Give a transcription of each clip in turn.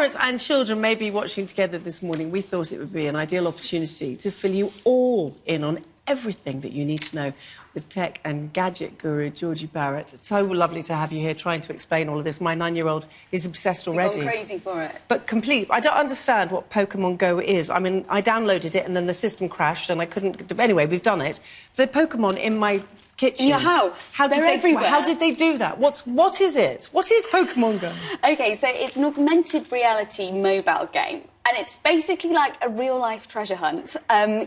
parents and children may be watching together this morning, we thought it would be an ideal opportunity to fill you all in on everything that you need to know with tech and gadget guru Georgie Barrett. It's so lovely to have you here trying to explain all of this. My 9-year-old is obsessed already. He's gone crazy for it. But I don't understand what Pokemon Go is. I mean, I downloaded it and then the system crashed and I couldn't... Anyway, we've done it. The Pokemon in my kitchen... In your house. They're everywhere. How did they do that? What is it? What is Pokemon Go? OK, so it's an augmented reality mobile game. And it's basically like a real-life treasure hunt.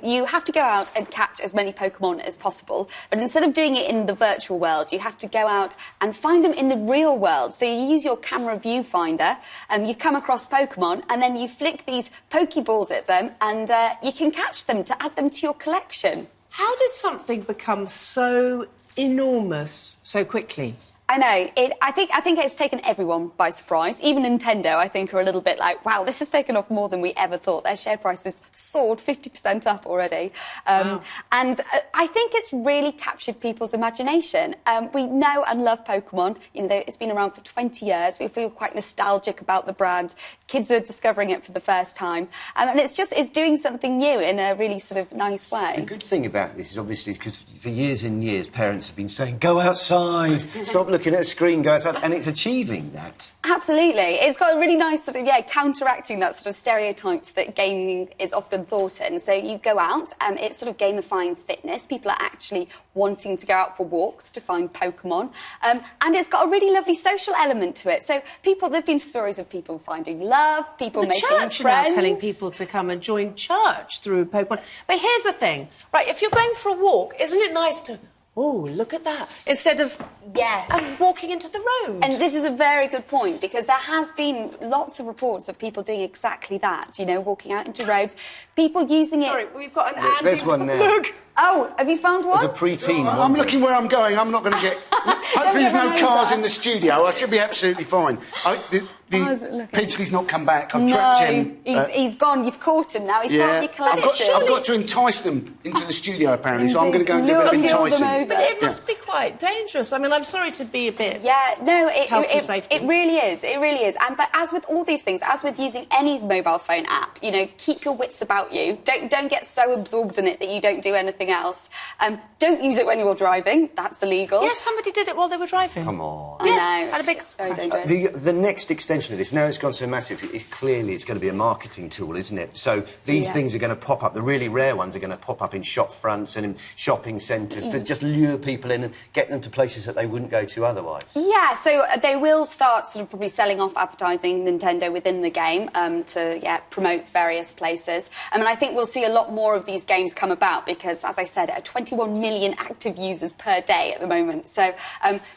You have to go out and catch as many Pokemon as possible, but instead of doing it in the virtual world, you have to go out and find them in the real world. So you use your camera viewfinder, you come across Pokemon, and then you flick these Pokeballs at them, and you can catch them to add them to your collection. How does something become so enormous so quickly? I know. I think it's taken everyone by surprise. Even Nintendo, I think, are a little bit like, wow, this has taken off more than we ever thought. Their share price has soared 50% up already. Wow. And I think it's really captured people's imagination. We know and love Pokemon. You know, it's been around for 20 years. We feel quite nostalgic about the brand. Kids are discovering it for the first time. And it's doing something new in a really sort of nice way. The good thing about this is obviously because for years and years, parents have been saying, go outside, stop looking at a screen, go outside, and it's achieving that. Absolutely. It's got a really nice sort of, counteracting that sort of stereotypes that gaming is often thought in. So you go out, it's sort of gamifying fitness. People are actually wanting to go out for walks to find Pokemon. And it's got a really lovely social element to it. So there've been stories of people finding love, people making friends. The church are now telling people to come and join church through Pokemon. But here's the thing, right, if you're going for a walk, isn't it nice to... Oh, look at that. Instead of walking into the road. And this is a very good point, because there has been lots of reports of people doing exactly that, you know, walking out into roads, people using it... Sorry, we've got an Andy... There's one now. Look! Oh, have you found one? There's a pre-teen one. I'm looking where I'm going. I'm not going to get... Hopefully there's no cars in the studio. I should be absolutely fine. Pidgely's not come back. I've trapped him. He's gone. You've caught him now. He's part of your collection. I've got to entice them into the studio, apparently, so I'm going to go and do a bit of enticing. But it must be quite dangerous. I mean, I'm sorry to be a bit... Yeah, no, safety. It really is. It really is. But as with all these things, as with using any mobile phone app, you know, keep your wits about you. Don't get so absorbed in it that you don't do anything else. Don't use it when you're driving. That's illegal. Yes, somebody did it while they were driving. Come on. I know. Had a big... It's very dangerous. The next extension of this, now it's gone so massive, it's going to be a marketing tool, isn't it? So these things are going to pop up. The really rare ones are going to pop up in shop fronts and in shopping centres to just lure people in and get them to places that they wouldn't go to otherwise. Yeah, so they will start sort of probably selling off advertising Nintendo within the game to promote various places. And I think we'll see a lot more of these games come about because, as I said, 21 million active users per day at the moment. So,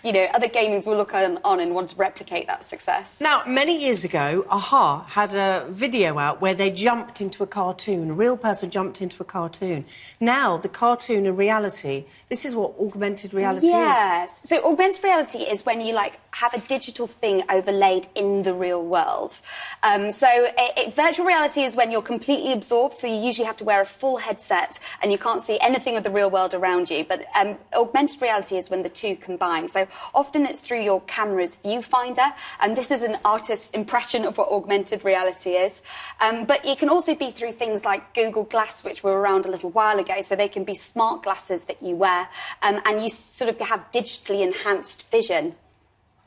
you know, other gamings will look on and want to replicate that success. Now, many years ago, a-ha had a video out where they jumped into a cartoon. A real person jumped into a cartoon. Now, the cartoon and reality, this is what augmented reality is. Yes. So augmented reality is when you, like, have a digital thing overlaid in the real world. Virtual reality is when you're completely absorbed, so you usually have to wear a full headset and you can't see anything of the real world around you. But augmented reality is when the two combine. So often it's through your camera's viewfinder, and this is an artist's impression of what augmented reality is. But it can also be through things like Google Glass, which were around a little while ago. So they can be smart glasses that you wear, and you sort of have digitally enhanced vision.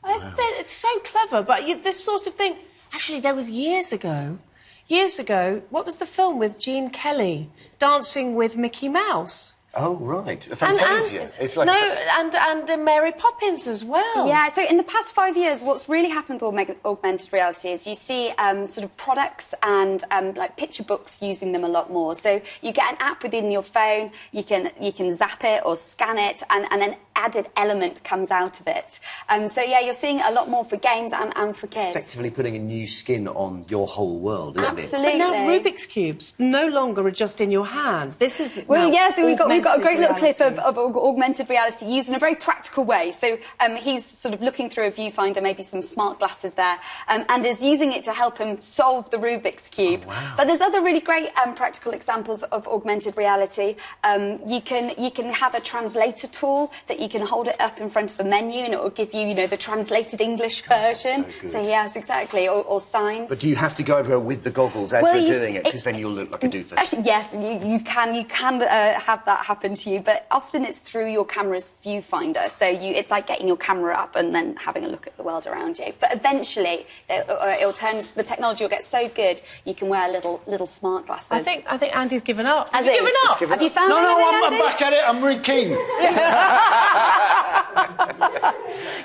It's so clever, but this sort of thing... Actually, there was years ago, what was the film with Gene Kelly dancing with Mickey Mouse? Oh, right. Fantasia. It's like... No, and Mary Poppins as well. Yeah, so in the past 5 years, what's really happened with augmented reality is you see sort of products and like picture books using them a lot more. So you get an app within your phone, you can zap it or scan it, and an added element comes out of it. So yeah, you're seeing a lot more for games and for kids. Effectively putting a new skin on your whole world, isn't it? Absolutely. So now Rubik's Cubes no longer are just in your hand. This is... Well, yeah, so we've got we've got a great little clip reality. of augmented reality used in a very practical way. So he's sort of looking through a viewfinder, maybe some smart glasses there, and is using it to help him solve the Rubik's Cube. Oh, wow. But there's other really great practical examples of augmented reality. You can have a translator tool that you can hold it up in front of a menu and it will give you, the translated English version. so good. yes, exactly, or signs. But do you have to go everywhere with the goggles as you're doing it? Because then you'll look like a doofus. Yes, you can have that happen to you, but often it's through your camera's viewfinder. So it's like getting your camera up and then having a look at the world around you. But eventually, the technology will get so good you can wear little smart glasses. I think Andy's given up. Has Have you he? given up? Have you found No, anything, I'm Andy? back at it. I'm really keen.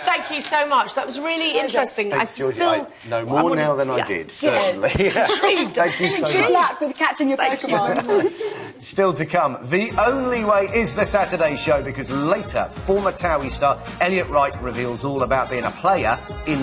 Thank you so much. That was really interesting. Thanks, Georgie. still I know more now than I did, certainly. Intrigued. I'm Thank you still so Good much. luck with catching your Pokemon. Still to come, The Only Way is the Saturday Show, because later, former Towie star Elliot Wright reveals all about being a player in